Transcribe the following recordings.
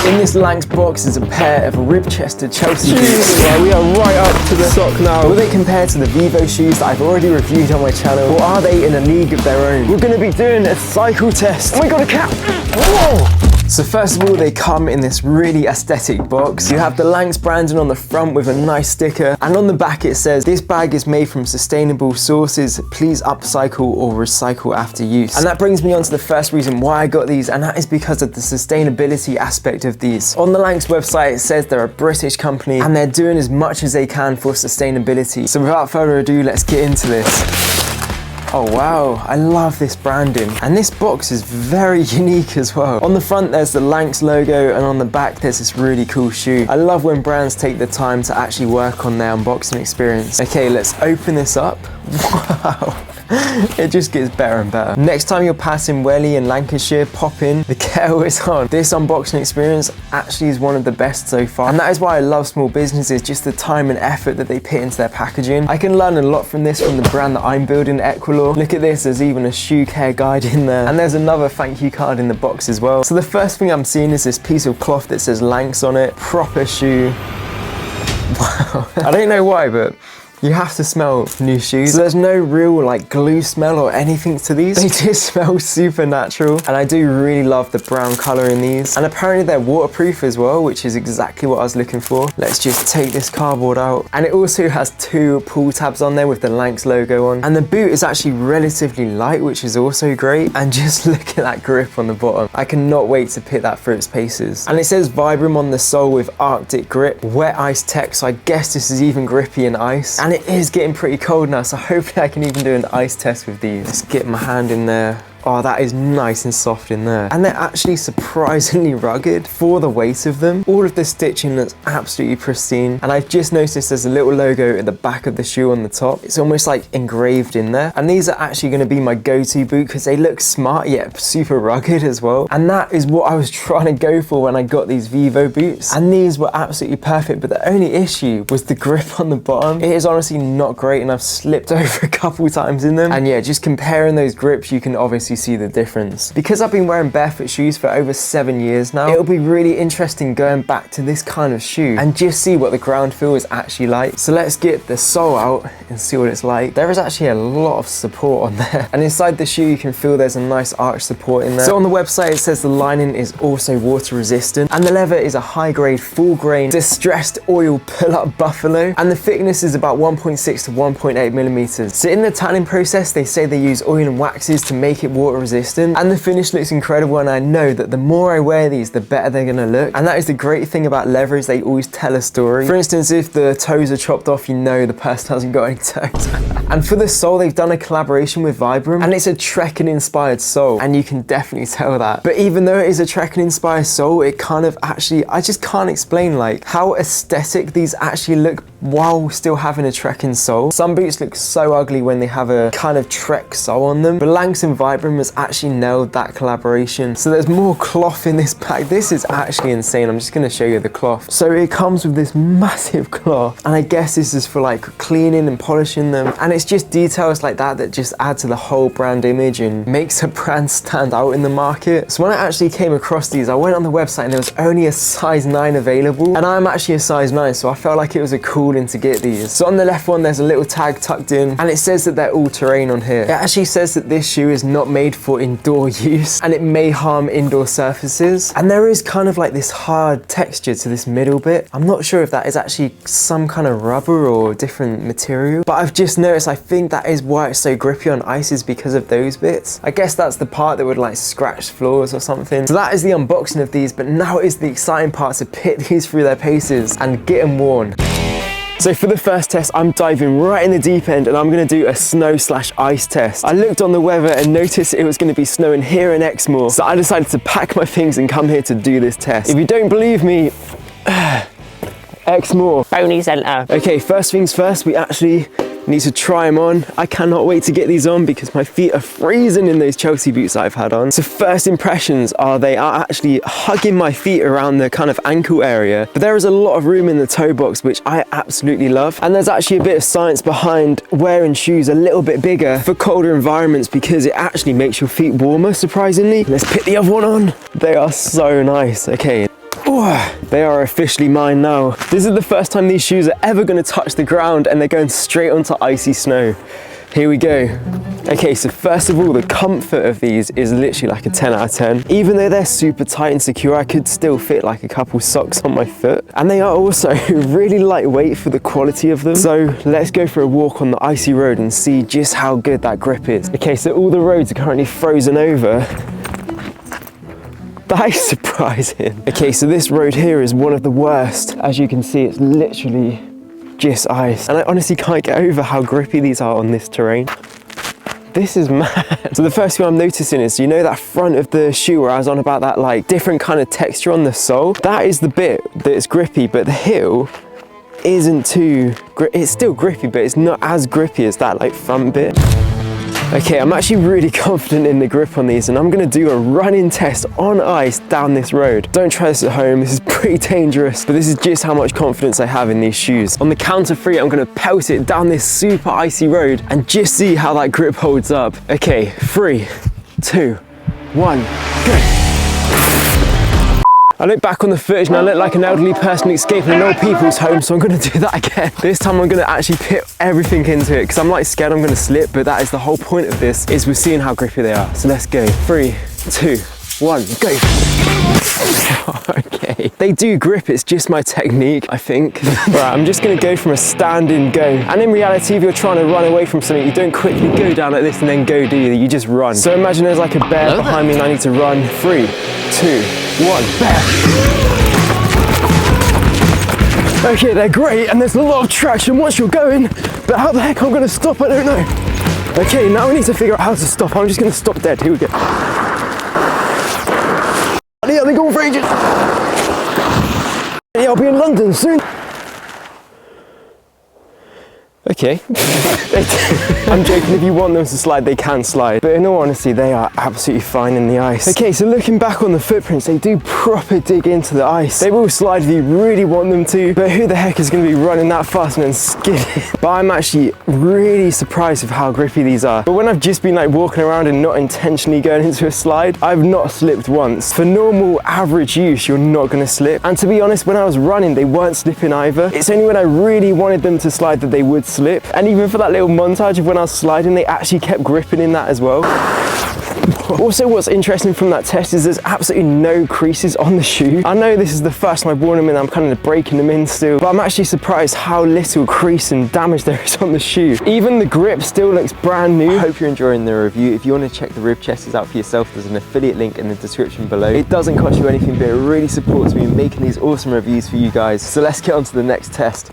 In this LANX box is a pair of Ribchester Chelsea boots. Yeah, we are right up to the sock now. Will they compare to the Vivo shoes that I've already reviewed on my channel, or are they in a league of their own? We're going to be doing a cycle test. Oh my god, a cat! Whoa! So first of all, they come in this really aesthetic box. You have the LANX branding on the front with a nice sticker, and on the back it says, this bag is made from sustainable sources, please upcycle or recycle after use. And that brings me on to the first reason why I got these, and that is because of the sustainability aspect of these. On the LANX website it says they're a British company and they're doing as much as they can for sustainability. So without further ado, let's get into this. Oh wow, I love this branding. And this box is very unique as well. On the front there's the LANX logo, and on the back there's this really cool shoe. I love when brands take the time to actually work on their unboxing experience. Okay, let's open this up. Wow. It just gets better and better. Next time you're passing Welly in Lancashire, pop in, the kettle is on. This unboxing experience actually is one of the best so far. And that is why I love small businesses, just the time and effort that they put into their packaging. I can learn a lot from this from the brand that I'm building, Equilor. Look at this, there's even a shoe care guide in there. And there's another thank you card in the box as well. So the first thing I'm seeing is this piece of cloth that says LANX on it. Proper shoe. Wow. I don't know why, but you have to smell new shoes. So there's no real like glue smell or anything to these. They just smell super natural. And I do really love the brown color in these. And apparently they're waterproof as well, which is exactly what I was looking for. Let's just take this cardboard out. And it also has two pull tabs on there with the LANX logo on. And the boot is actually relatively light, which is also great. And just look at that grip on the bottom. I cannot wait to pit that through its paces. And it says Vibram on the sole with Arctic grip, wet ice tech. So I guess this is even grippy in ice. And it is getting pretty cold now, so hopefully I can even do an ice test with these. Let's get my hand in there. Oh, that is nice and soft in there. And they're actually surprisingly rugged for the weight of them. All of the stitching looks absolutely pristine. And I've just noticed there's a little logo at the back of the shoe on the top. It's almost like engraved in there. And these are actually going to be my go-to boot because they look smart yet super rugged as well. And that is what I was trying to go for when I got these Vivo boots. And these were absolutely perfect. But the only issue was the grip on the bottom. It is honestly not great, and I've slipped over a couple times in them. And yeah, just comparing those grips, you can obviously see the difference. Because I've been wearing barefoot shoes for over 7 years now, it'll be really interesting going back to this kind of shoe and just see what the ground feel is actually like. So let's get the sole out and see what it's like. There is actually a lot of support on there, and inside the shoe you can feel there's a nice arch support in there. So on the website it says the lining is also water resistant, and the leather is a high grade full grain distressed oil pull-up buffalo, and the thickness is about 1.6 to 1.8 millimeters. So in the tanning process they say they use oil and waxes to make it water resistant, and the finish looks incredible, and I know that the more I wear these the better they're gonna look. And that is the great thing about leather, is they always tell a story. For instance, if the toes are chopped off, you know the person hasn't got any toes. And for the sole they've done a collaboration with Vibram, and it's a trekking inspired sole, and you can definitely tell that. But even though it is a trekking inspired sole, it kind of actually, I just can't explain like how aesthetic these actually look while still having a trekking sole. Some boots look so ugly when they have a kind of trek sole on them, but LANX and Vibram has actually nailed that collaboration. So there's more cloth in this bag. This is actually insane. I'm just going to show you the cloth. So it comes with this massive cloth, and I guess this is for like cleaning and polishing them, and it's just details like that that just add to the whole brand image and makes a brand stand out in the market. So when I actually came across these, I went on the website and there was only a size 9 available, and I'm actually a size 9, so I felt like it was a cool in to get these. So on the left one there's a little tag tucked in, and it says that they're all terrain on here. It actually says that this shoe is not made for indoor use, and it may harm indoor surfaces. And there is kind of like this hard texture to this middle bit. I'm not sure if that is actually some kind of rubber or different material, but I've just noticed I think that is why it's so grippy on ice, is because of those bits. I guess that's the part that would like scratch floors or something. So that is the unboxing of these, but now is the exciting part, to pit these through their paces and get them worn. So for the first test, I'm diving right in the deep end, and I'm gonna do a snow/ice test. I looked on the weather and noticed it was gonna be snowing here in Exmoor, so I decided to pack my things and come here to do this test. If you don't believe me, Exmoor. Boney Centre. Okay, first things first, we actually need to try them on. I cannot wait to get these on because my feet are freezing in those Chelsea boots that I've had on. So first impressions are they are actually hugging my feet around the kind of ankle area, but there is a lot of room in the toe box, which I absolutely love. And there's actually a bit of science behind wearing shoes a little bit bigger for colder environments, because it actually makes your feet warmer, surprisingly. Let's put the other one on. They are so nice. Okay. Oh, They are officially mine now. This is the first time these shoes are ever going to touch the ground, and they're going straight onto icy snow. Here we go. Okay, so first of all, the comfort of these is literally like a 10 out of 10. Even though they're super tight and secure, I could still fit like a couple socks on my foot. And they are also really lightweight for the quality of them. So let's go for a walk on the icy road and see just how good that grip is. Okay, so all the roads are currently frozen over. That is surprising. Okay, so this road here is one of the worst. As you can see, it's literally just ice. And I honestly can't get over how grippy these are on this terrain. This is mad. So the first thing I'm noticing is, you know that front of the shoe where I was on about that like different kind of texture on the sole? That is the bit that is grippy, but the heel isn't too, it's still grippy, but it's not as grippy as that like front bit. Okay, I'm actually really confident in the grip on these, and I'm gonna do a running test on ice down this road. Don't try this at home, this is pretty dangerous, but this is just how much confidence I have in these shoes. On the count of 3, I'm gonna pelt it down this super icy road and just see how that grip holds up. Okay, 3, 2, 1, go. I look back on the footage and I look like an elderly person escaping an old people's home, so I'm gonna do that again. This time I'm gonna actually put everything into it because I'm like scared I'm gonna slip, but that is the whole point of this, is we're seeing how grippy they are. So let's go. 3, 2, 1, go. Okay. They do grip, it's just my technique, I think. Right, I'm just gonna go from a standing go. And in reality, if you're trying to run away from something, you don't quickly go down like this and then go, do you? You just run. So imagine there's like a bear behind me and I need to run. 3, 2, 1, bear. Okay, they're great, and there's a lot of traction once you're going, but how the heck I'm gonna stop, I don't know. Okay, now we need to figure out how to stop. I'm just gonna stop dead, here we go. Yeah, they go for ages. Yeah, I'll be in London soon. Okay. I'm joking, if you want them to slide, they can slide. But in all honesty, they are absolutely fine in the ice. Okay, so looking back on the footprints, they do proper dig into the ice. They will slide if you really want them to, but who the heck is gonna be running that fast and then skidding? But I'm actually really surprised with how grippy these are. But when I've just been like walking around and not intentionally going into a slide, I've not slipped once. For normal, average use, you're not gonna slip. And to be honest, when I was running, they weren't slipping either. It's only when I really wanted them to slide that they would slip. And even for that little montage of when I was sliding, they actually kept gripping in that as well. Also, what's interesting from that test is there's absolutely no creases on the shoe. I know this is the first time I've worn them and I'm kind of breaking them in still, but I'm actually surprised how little crease and damage there is on the shoe. Even the grip still looks brand new. I hope you're enjoying the review. If you want to check the Ribchesters out for yourself, there's an affiliate link in the description below. It doesn't cost you anything, but it really supports me in making these awesome reviews for you guys. So let's get on to the next test.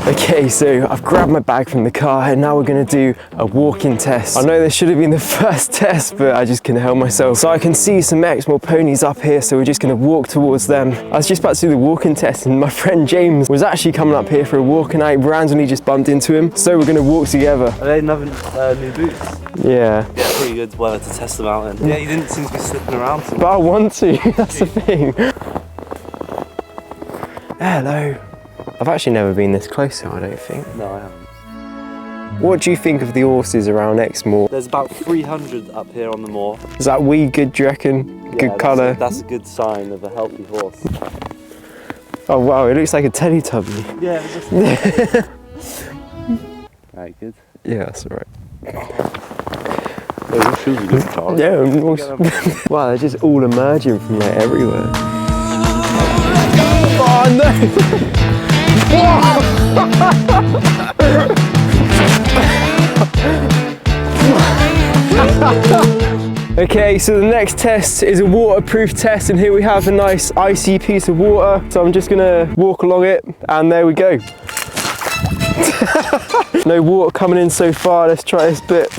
Okay, so I've grabbed my bag from the car and now we're gonna do a walking test. I know this should have been the first test, but I just couldn't help myself. So I can see some Exmoor ponies up here, so we're just gonna walk towards them. I was just about to do the walking test and my friend James was actually coming up here for a walk and I randomly just bumped into him. So we're gonna walk together. Are they another new boots? Yeah. Yeah, pretty good weather to test them out in. Yeah, you didn't seem to be slipping around. But I want to, that's the thing. Hello. I've actually never been this close to, I don't think. No, I haven't. What do you think of the horses around Exmoor? There's about 300 up here on the moor. Is that wee good, do you reckon? Good colour? That's a good sign of a healthy horse. Oh wow, it looks like a Teletubby. Yeah, it's just... Right, good. Yeah, that's alright. Oh, your shoes are good, Charlie. Yeah, wow, they're just all emerging from like everywhere. Oh no! Okay, so the next test is a waterproof test, and here we have a nice icy piece of water. So I'm just gonna walk along it, and there we go. No water coming in so far, let's try this bit.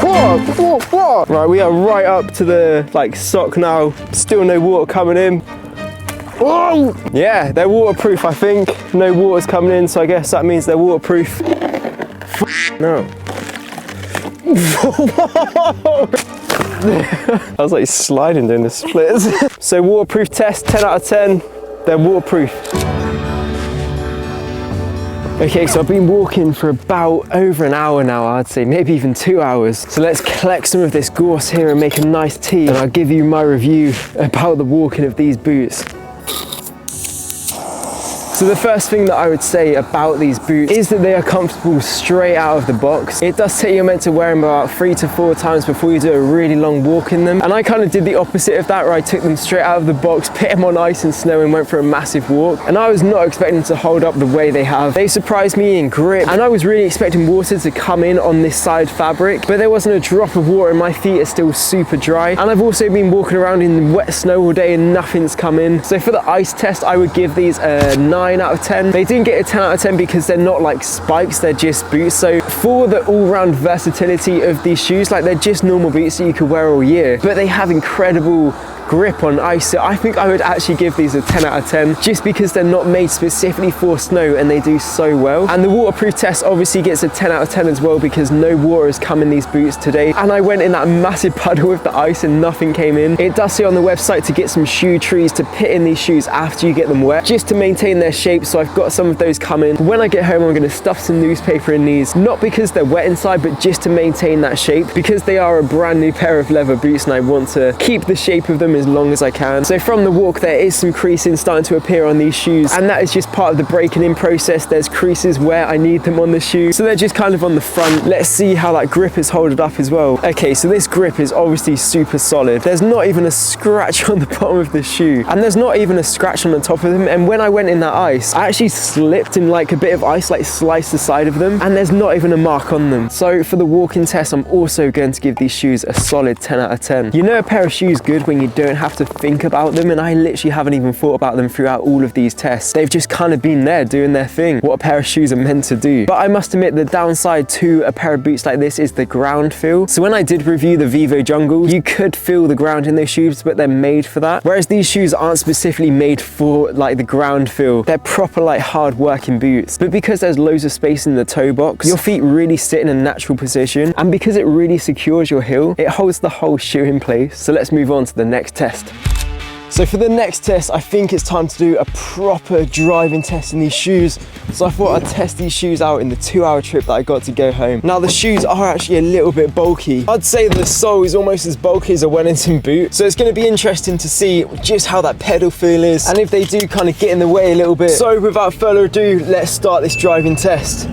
Whoa. Right, we are right up to the like sock now, still no water coming in. Whoa! Yeah, they're waterproof, I think. No water's coming in, so I guess that means they're waterproof. No. I was like sliding doing the splits. So waterproof test, 10 out of 10. They're waterproof. Okay, so I've been walking for about over an hour now, I'd say, maybe even 2 hours. So let's collect some of this gorse here and make a nice tea, and I'll give you my review about the walking of these boots. So the first thing that I would say about these boots is that they are comfortable straight out of the box. It does say you're meant to wear them about 3 to 4 times before you do a really long walk in them. And I kind of did the opposite of that, where I took them straight out of the box, put them on ice and snow and went for a massive walk. And I was not expecting them to hold up the way they have. They surprised me in grip, and I was really expecting water to come in on this side fabric, but there wasn't a drop of water and my feet are still super dry. And I've also been walking around in wet snow all day and nothing's come in. So for the ice test, I would give these a 9 out of 10. They didn't get a 10 out of 10 because they're not like spikes, they're just boots. So for the all-round versatility of these shoes, like they're just normal boots that you could wear all year, but they have incredible grip on ice. So I think I would actually give these a 10 out of 10 just because they're not made specifically for snow and they do so well. And the waterproof test obviously gets a 10 out of 10 as well because no water has come in these boots today. And I went in that massive puddle with the ice and nothing came in. It does say on the website to get some shoe trees to put in these shoes after you get them wet, just to maintain their shape. So I've got some of those coming. When I get home, I'm going to stuff some newspaper in these, not because they're wet inside, but just to maintain that shape, because they are a brand new pair of leather boots and I want to keep the shape of them as long as I can. So from the walk, there is some creasing starting to appear on these shoes, and that is just part of the breaking in process. There's creases where I need them on the shoe, so they're just kind of on the front. Let's see how that grip is holding up as well. Okay, so this grip is obviously super solid. There's not even a scratch on the bottom of the shoe, and there's not even a scratch on the top of them. And when I went in that ice, I actually slipped in like a bit of ice, like sliced the side of them, and there's not even a mark on them. So for the walking test, I'm also going to give these shoes a solid 10 out of 10. You know a pair of shoes good when you don't have to think about them, and I literally haven't even thought about them throughout all of these tests. They've just kind of been there doing their thing, what a pair of shoes are meant to do. But I must admit, the downside to a pair of boots like this is the ground feel. So when I did review the Vivo Jungle, you could feel the ground in those shoes, but they're made for that. Whereas these shoes aren't specifically made for like the ground feel. They're proper like hard working boots. But because there's loads of space in the toe box, your feet really sit in a natural position. And because it really secures your heel, it holds the whole shoe in place. So let's move on to the next test. So for the next test, I think it's time to do a proper driving test in these shoes. So I thought I'd test these shoes out in the 2-hour trip that I got to go home. Now the shoes are actually a little bit bulky. I'd say the sole is almost as bulky as a Wellington boot. So it's going to be interesting to see just how that pedal feel is and if they do kind of get in the way a little bit. So without further ado, let's start this driving test.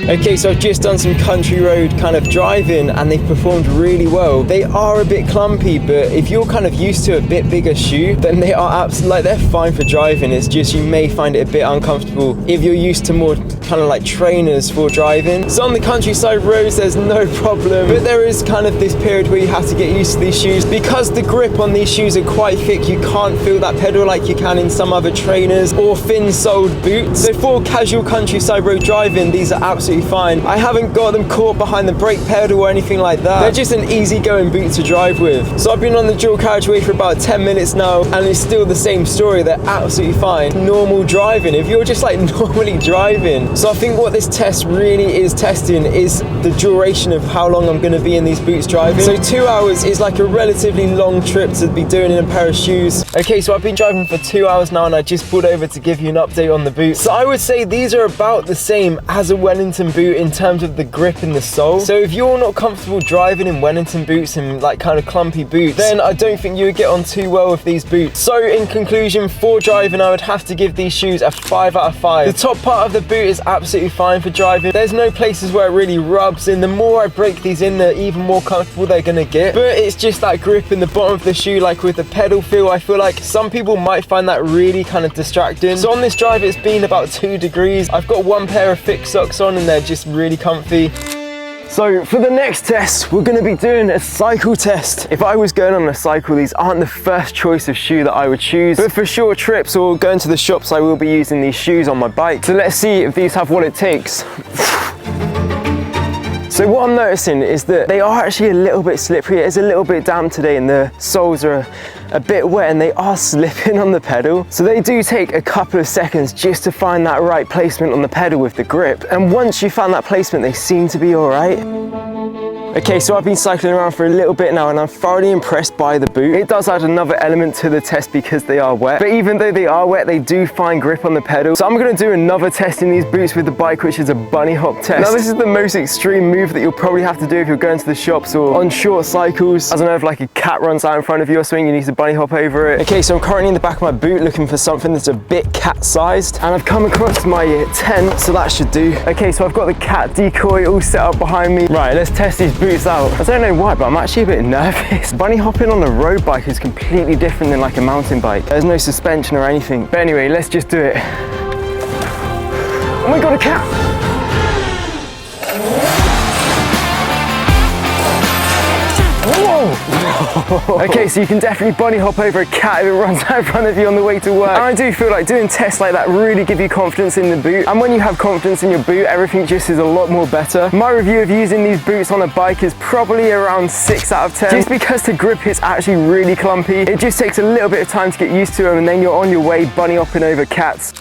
Okay, so I've just done some country road kind of driving and they've performed really well. They are a bit clumpy, but if you're kind of used to a bit bigger shoe, then they are absolutely, like, they're fine for driving. It's just you may find it a bit uncomfortable if you're used to more kind of like trainers for driving. So on the countryside roads, there's no problem, but there is kind of this period where you have to get used to these shoes. Because the grip on these shoes are quite thick, you can't feel that pedal like you can in some other trainers or thin-soled boots. So for casual countryside road driving, these are absolutely fine. I haven't got them caught behind the brake pedal or anything like that. They're just an easy-going boot to drive with. So I've been on the dual carriageway for about 10 minutes now, and it's still the same story. They're absolutely fine. Normal driving, if you're just like normally driving. So I think what this test really is testing is the duration of how long I'm going to be in these boots driving. So 2 hours is like a relatively long trip to be doing in a pair of shoes. Okay, so I've been driving for 2 hours now, and I just pulled over to give you an update on the boots. So I would say these are about the same as a Wellington boot in terms of the grip in the sole. So if you're not comfortable driving in Wellington boots and like kind of clumpy boots, then I don't think you would get on too well with these boots. So in conclusion, for driving, I would have to give these shoes a 5 out of 5. The top part of the boot is absolutely fine for driving. There's no places where it really rubs, and the more I break these in, the even more comfortable they're gonna get. But it's just that grip in the bottom of the shoe, like with the pedal feel. I feel like some people might find that really kind of distracting. So on this drive, it's been about 2 degrees. I've got one pair of thick socks on and they're just really comfy. So for the next test, we're going to be doing a cycle test. If I was going on a cycle, these aren't the first choice of shoe that I would choose, but for short trips or going to the shops, I will be using these shoes on my bike. So let's see if these have what it takes. So what I'm noticing is that they are actually a little bit slippery. It's a little bit damp today and the soles are a bit wet and they are slipping on the pedal. So they do take a couple of seconds just to find that right placement on the pedal with the grip. And once you found that placement, they seem to be all right. Okay, so I've been cycling around for a little bit now and I'm thoroughly impressed by the boot. It does add another element to the test because they are wet, but even though they are wet, they do find grip on the pedal. So I'm gonna do another test in these boots with the bike, which is a bunny hop test. Now this is the most extreme move that you'll probably have to do if you're going to the shops or on short cycles. I don't know, if like a cat runs out in front of you or something, you need to bunny hop over it. Okay, so I'm currently in the back of my boot looking for something that's a bit cat-sized, and I've come across my tent, so that should do. Okay, so I've got the cat decoy all set up behind me. Right, let's test these boots out. I don't know why, but I'm actually a bit nervous. Bunny hopping on a road bike is completely different than like a mountain bike. There's no suspension or anything. But anyway, let's just do it. Oh my God, a cat! Whoa! Okay, so you can definitely bunny hop over a cat if it runs out in front of you on the way to work. And I do feel like doing tests like that really give you confidence in the boot. And when you have confidence in your boot, everything just is a lot more better. My review of using these boots on a bike is probably around 6 out of 10. Just because the grip is actually really clumpy. It just takes a little bit of time to get used to them, and then you're on your way bunny hopping over cats.